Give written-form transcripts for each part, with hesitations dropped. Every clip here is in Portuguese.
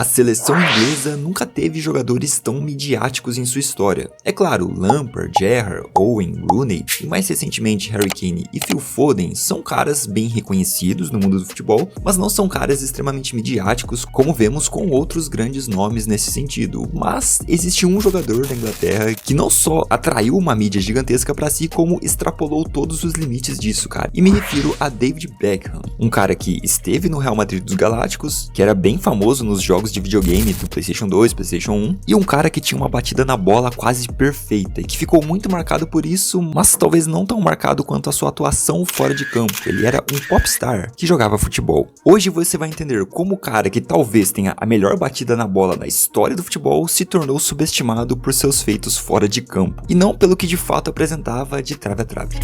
A seleção inglesa nunca teve jogadores tão midiáticos em sua história. É claro, Lampard, Gerrard, Owen, Rooney e mais recentemente Harry Kane e Phil Foden são caras bem reconhecidos no mundo do futebol, mas não são caras extremamente midiáticos como vemos com outros grandes nomes nesse sentido. Mas existe um jogador da Inglaterra que não só atraiu uma mídia gigantesca para si, como extrapolou todos os limites disso, cara. E me refiro a David Beckham, um cara que esteve no Real Madrid dos Galácticos, que era bem famoso nos jogos de videogame do PlayStation 2, PlayStation 1, e um cara que tinha uma batida na bola quase perfeita e que ficou muito marcado por isso, mas talvez não tão marcado quanto a sua atuação fora de campo. Ele era um popstar que jogava futebol. Hoje você vai entender como o cara que talvez tenha a melhor batida na bola da história do futebol se tornou subestimado por seus feitos fora de campo, e não pelo que de fato apresentava de trave a trave.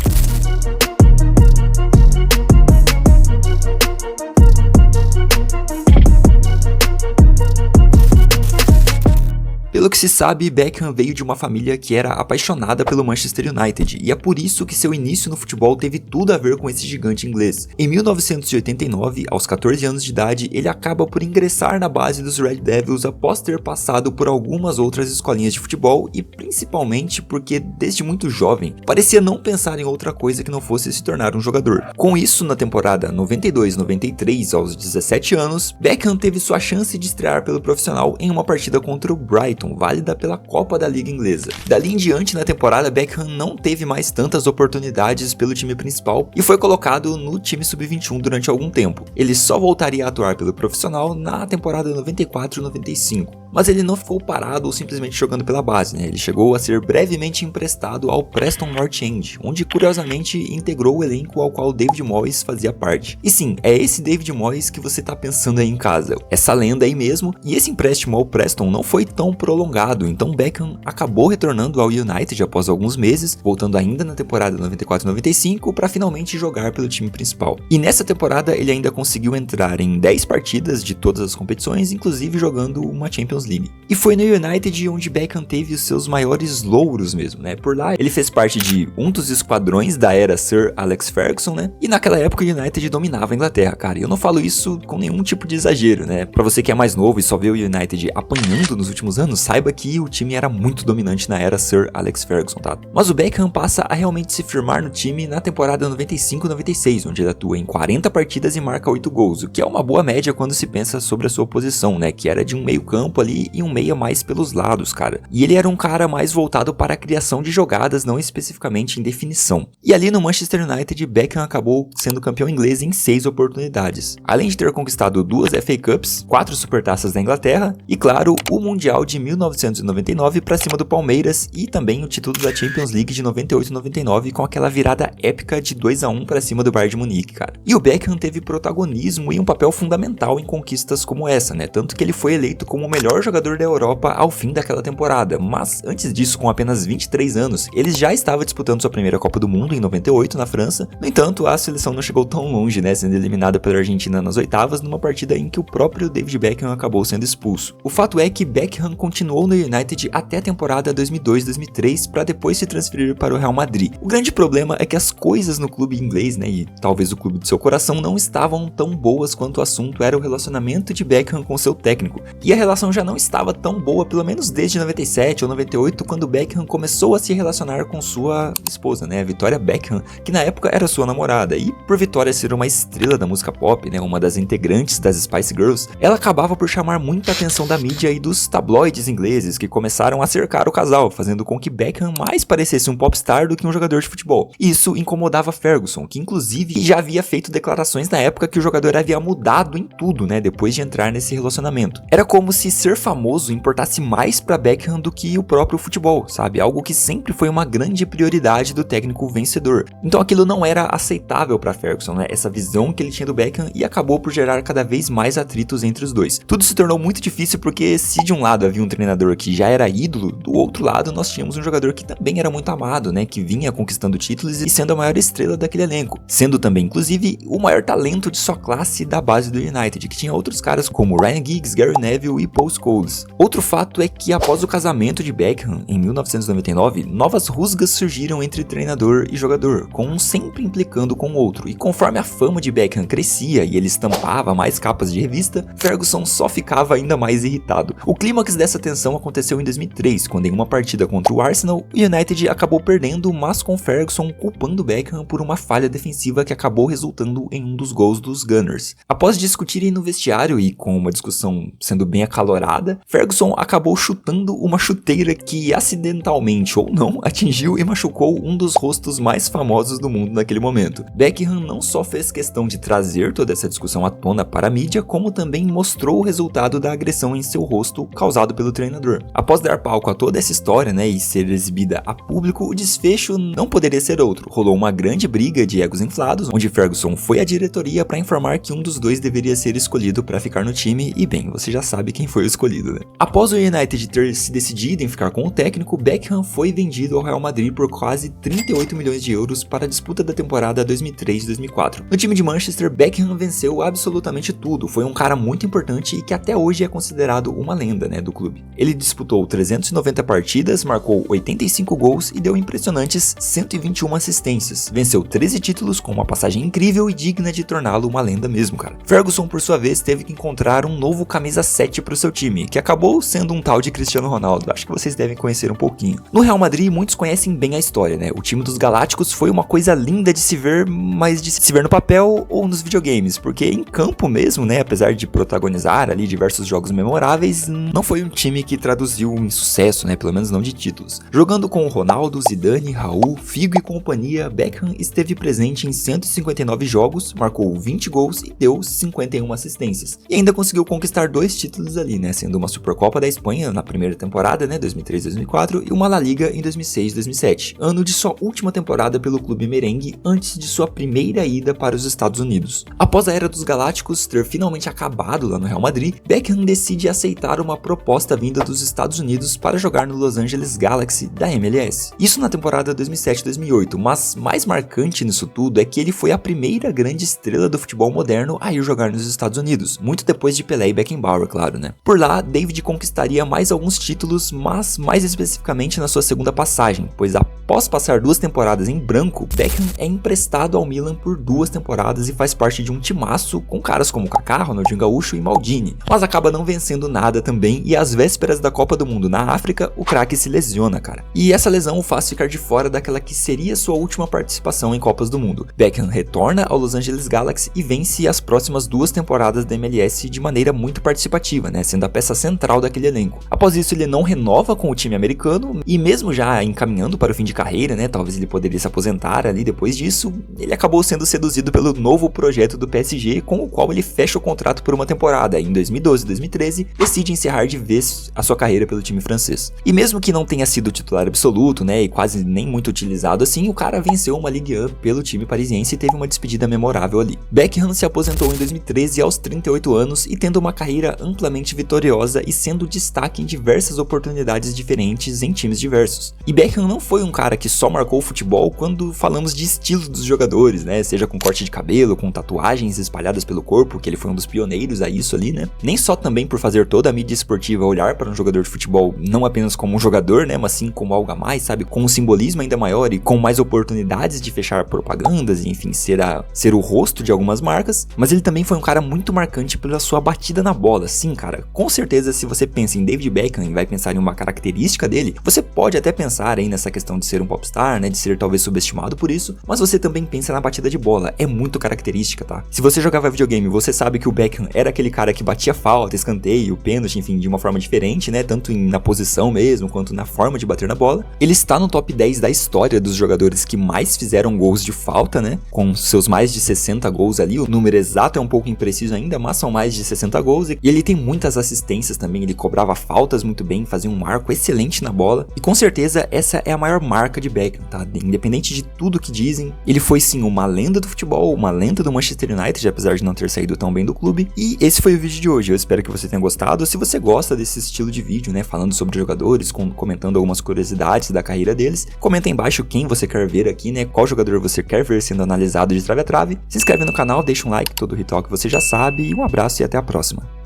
Pelo que se sabe, Beckham veio de uma família que era apaixonada pelo Manchester United, e é por isso que seu início no futebol teve tudo a ver com esse gigante inglês. Em 1989, aos 14 anos de idade, ele acaba por ingressar na base dos Red Devils após ter passado por algumas outras escolinhas de futebol e principalmente porque, desde muito jovem, parecia não pensar em outra coisa que não fosse se tornar um jogador. Com isso, na temporada 92-93, aos 17 anos, Beckham teve sua chance de estrear pelo profissional em uma partida contra o Brighton, válida pela Copa da Liga Inglesa. Dali em diante, na temporada, Beckham não teve mais tantas oportunidades pelo time principal e foi colocado no time sub-21 durante algum tempo. Ele só voltaria a atuar pelo profissional na temporada 94-95. Mas ele não ficou parado ou simplesmente jogando pela base, né? Ele chegou a ser brevemente emprestado ao Preston North End, onde curiosamente integrou o elenco ao qual David Moyes fazia parte. E sim, é esse David Moyes que você tá pensando aí em casa, essa lenda aí mesmo, e esse empréstimo ao Preston não foi tão prolongado, então Beckham acabou retornando ao United após alguns meses, voltando ainda na temporada 94-95 para finalmente jogar pelo time principal. E nessa temporada ele ainda conseguiu entrar em 10 partidas de todas as competições, inclusive jogando uma Champions League. E foi no United onde Beckham teve os seus maiores louros mesmo, né? Por lá ele fez parte de um dos esquadrões da era Sir Alex Ferguson, né? E naquela época o United dominava a Inglaterra, cara. E eu não falo isso com nenhum tipo de exagero, né? Pra você que é mais novo e só vê o United apanhando nos últimos anos, saiba que o time era muito dominante na era Sir Alex Ferguson, tá? Mas o Beckham passa a realmente se firmar no time na temporada 95-96, onde ele atua em 40 partidas e marca 8 gols, o que é uma boa média quando se pensa sobre a sua posição, né? Que era de um meio campo ali e um meia mais pelos lados, cara. E ele era um cara mais voltado para a criação de jogadas, não especificamente em definição. E ali no Manchester United, Beckham acabou sendo campeão inglês em 6 oportunidades. Além de ter conquistado 2 FA Cups, 4 supertaças da Inglaterra e, claro, o Mundial de 1999 para cima do Palmeiras e também o título da Champions League de 98-99 com aquela virada épica de 2-1 para cima do Bayern de Munique, cara. E o Beckham teve protagonismo e um papel fundamental em conquistas como essa, né? Tanto que ele foi eleito como o melhor jogador da Europa ao fim daquela temporada, mas antes disso, com apenas 23 anos, ele já estava disputando sua primeira Copa do Mundo em 98 na França. No entanto, a seleção não chegou tão longe, né, sendo eliminada pela Argentina nas oitavas, numa partida em que o próprio David Beckham acabou sendo expulso. O fato é que Beckham continuou no United até a temporada 2002-2003 para depois se transferir para o Real Madrid. O grande problema é que as coisas no clube inglês, né, e talvez o clube do seu coração, não estavam tão boas quanto o assunto era o relacionamento de Beckham com seu técnico, e a relação já não estava tão boa, pelo menos desde 97 ou 98, quando Beckham começou a se relacionar com sua esposa, né, Victoria Beckham, que na época era sua namorada, e por Victoria ser uma estrela da música pop, né, uma das integrantes das Spice Girls, ela acabava por chamar muita atenção da mídia e dos tabloides ingleses, que começaram a cercar o casal, fazendo com que Beckham mais parecesse um popstar do que um jogador de futebol. Isso incomodava Ferguson, que inclusive já havia feito declarações na época que o jogador havia mudado em tudo, né, depois de entrar nesse relacionamento. Era como se ser famoso importasse mais para Beckham do que o próprio futebol, sabe? Algo que sempre foi uma grande prioridade do técnico vencedor. Então aquilo não era aceitável para Ferguson, né? Essa visão que ele tinha do Beckham, e acabou por gerar cada vez mais atritos entre os dois. Tudo se tornou muito difícil porque se de um lado havia um treinador treinador que já era ídolo, do outro lado nós tínhamos um jogador que também era muito amado, né, que vinha conquistando títulos e sendo a maior estrela daquele elenco, sendo também, inclusive, o maior talento de sua classe da base do United, que tinha outros caras como Ryan Giggs, Gary Neville e Paul Scholes. Outro fato é que após o casamento de Beckham, em 1999, novas rusgas surgiram entre treinador e jogador, com um sempre implicando com o outro, e conforme a fama de Beckham crescia e ele estampava mais capas de revista, Ferguson só ficava ainda mais irritado. O clímax dessa tensão aconteceu em 2003, quando em uma partida contra o Arsenal, o United acabou perdendo, mas com Ferguson culpando Beckham por uma falha defensiva que acabou resultando em um dos gols dos Gunners. Após discutirem no vestiário e com uma discussão sendo bem acalorada, Ferguson acabou chutando uma chuteira que acidentalmente ou não atingiu e machucou um dos rostos mais famosos do mundo naquele momento. Beckham não só fez questão de trazer toda essa discussão à tona para a mídia, como também mostrou o resultado da agressão em seu rosto causado pelo treinador. Após dar palco a toda essa história, né, e ser exibida a público, o desfecho não poderia ser outro. Rolou uma grande briga de egos inflados, onde Ferguson foi à diretoria para informar que um dos dois deveria ser escolhido para ficar no time, e bem, você já sabe quem foi o escolhido, né? Após o United ter se decidido em ficar com o técnico, Beckham foi vendido ao Real Madrid por quase 38 milhões de euros para a disputa da temporada 2003-2004. No time de Manchester, Beckham venceu absolutamente tudo, foi um cara muito importante e que até hoje é considerado uma lenda, né, do clube. Ele disputou 390 partidas, marcou 85 gols e deu impressionantes 121 assistências. Venceu 13 títulos com uma passagem incrível e digna de torná-lo uma lenda mesmo, cara. Ferguson, por sua vez, teve que encontrar um novo camisa 7 para o seu time, que acabou sendo um tal de Cristiano Ronaldo. Acho que vocês devem conhecer um pouquinho. No Real Madrid, muitos conhecem bem a história, né? O time dos Galácticos foi uma coisa linda de se ver, mas de se ver no papel ou nos videogames, porque em campo mesmo, né, apesar de protagonizar ali diversos jogos memoráveis, não foi um time que traduziu em sucesso, né, pelo menos não de títulos. Jogando com Ronaldo, Zidane, Raul, Figo e companhia, Beckham esteve presente em 159 jogos, marcou 20 gols e deu 51 assistências. E ainda conseguiu conquistar 2 títulos ali, né, sendo uma Supercopa da Espanha na primeira temporada, né, 2003-2004, e uma La Liga em 2006-2007, ano de sua última temporada pelo clube merengue antes de sua primeira ida para os Estados Unidos. Após a era dos Galácticos ter finalmente acabado lá no Real Madrid, Beckham decide aceitar uma proposta vinda dos Estados Unidos para jogar no Los Angeles Galaxy da MLS. Isso na temporada 2007-2008, mas mais marcante nisso tudo é que ele foi a primeira grande estrela do futebol moderno a ir jogar nos Estados Unidos, muito depois de Pelé e Beckenbauer, claro, né? Por lá, David conquistaria mais alguns títulos, mas mais especificamente na sua segunda passagem, pois após passar 2 temporadas em branco, Beckham é emprestado ao Milan por 2 temporadas e faz parte de um timaço com caras como Kaká, Ronaldinho Gaúcho e Maldini, mas acaba não vencendo nada também e às vésperas da Copa do Mundo na África, o craque se lesiona, cara. E essa lesão o faz ficar de fora daquela que seria sua última participação em Copas do Mundo. Beckham retorna ao Los Angeles Galaxy e vence as próximas 2 temporadas da MLS de maneira muito participativa, né, sendo a peça central daquele elenco. Após isso, ele não renova com o time americano e mesmo já encaminhando para o fim de carreira, né, talvez ele poderia se aposentar ali depois disso, ele acabou sendo seduzido pelo novo projeto do PSG, com o qual ele fecha o contrato por uma temporada. Em 2012 e 2013, decide encerrar de vez a sua carreira pelo time francês. E mesmo que não tenha sido titular absoluto, né, e quase nem muito utilizado assim, o cara venceu uma Ligue 1 pelo time parisiense e teve uma despedida memorável ali. Beckham se aposentou em 2013 aos 38 anos e tendo uma carreira amplamente vitoriosa e sendo destaque em diversas oportunidades diferentes em times diversos. E Beckham não foi um cara que só marcou o futebol quando falamos de estilo dos jogadores, né, seja com corte de cabelo, com tatuagens espalhadas pelo corpo, que ele foi um dos pioneiros a isso ali, né, nem só também por fazer toda a mídia esportiva olhar para um jogador de futebol não apenas como um jogador, né, mas sim como algo a mais, sabe, com um simbolismo ainda maior e com mais oportunidades de fechar propagandas e enfim, ser o rosto de algumas marcas, mas ele também foi um cara muito marcante pela sua batida na bola. Sim, cara, com certeza se você pensa em David Beckham e vai pensar em uma característica dele, você pode até pensar aí nessa questão de ser um popstar, né, de ser talvez subestimado por isso, mas você também pensa na batida de bola, é muito característica, tá? Se você jogava videogame, você sabe que o Beckham era aquele cara que batia falta, escanteio, pênalti, enfim, de uma forma diferente, né, tanto na posição mesmo, quanto na forma de bater na bola. Ele está no top 10 da história dos jogadores que mais fizeram gols de falta, né, com seus mais de 60 gols ali, o número exato é um pouco impreciso ainda, mas são mais de 60 gols, e ele tem muitas assistências também, ele cobrava faltas muito bem, fazia um marco excelente na bola, e com certeza essa é a maior marca de Beckham, tá? Independente de tudo que dizem, ele foi sim uma lenda do futebol, uma lenda do Manchester United, apesar de não ter saído tão bem do clube, e esse foi o vídeo de hoje, eu espero que você tenha gostado. Se você gosta desse estilo de vídeo, né, falando sobre jogadores, comentando algumas curiosidades da carreira deles. Comenta aí embaixo quem você quer ver aqui, né, qual jogador você quer ver sendo analisado de trave a trave. Se inscreve no canal, deixa um like, todo o ritual que você já sabe, e um abraço e até a próxima.